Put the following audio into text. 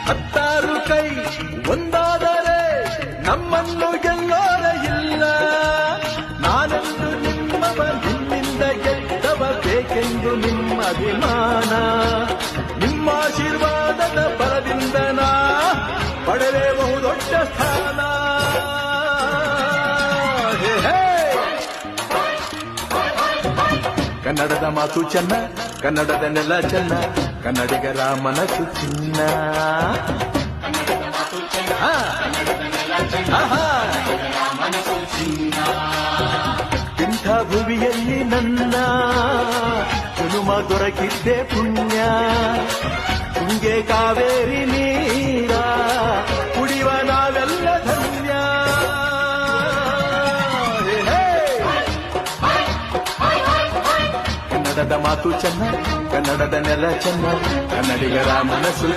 ಹತ್ತಾರು ಕೈ ಒಂದಾದರೆ ನಮ್ಮನ್ನು ಗೆಲ್ಲೋರ ಇಲ್ಲ. ನಾನೆಂದು ನಿಮ್ಮವ, ನಿಮ್ಮಿಂದ ಗೆದ್ದವ, ಬೇಕೆಂದು ನಿಮ್ಮ ಅಭಿಮಾನ. ನಿಮ್ಮ ಆಶೀರ್ವಾದದ ಬಲದಿಂದ ನಾ ಪಡೆದೇ ಬಹುದೊಡ್ಡ ಸ್ಥಾನ. ಕನ್ನಡದ ಮಾತು ಚೆನ್ನ, ಕನ್ನಡದ ನೆಲ ಚೆನ್ನ, ಕನ್ನಡಿಗರ ಮನಸ್ಸು ಚಿನ್ನ. ಇಂಥ ಭುವಿಯಲ್ಲಿ ನನ್ನ ಜನುಮ ದೊರಕಿದ್ದೆ ಪುಣ್ಯ. ತುಂಗೆ ಕಾವೇರಿ ನೀರ ಕುಡಿಯುವ ನಾವೆಲ್ಲ ಧನ್ಯ. ಕನ್ನಡದ ಮಾತು ಚೆನ್ನ, ಕನ್ನಡದ ನೆಲ ಚೆನ್ನ, ಕನ್ನಡಿಗರ ಮನಸ್ಸು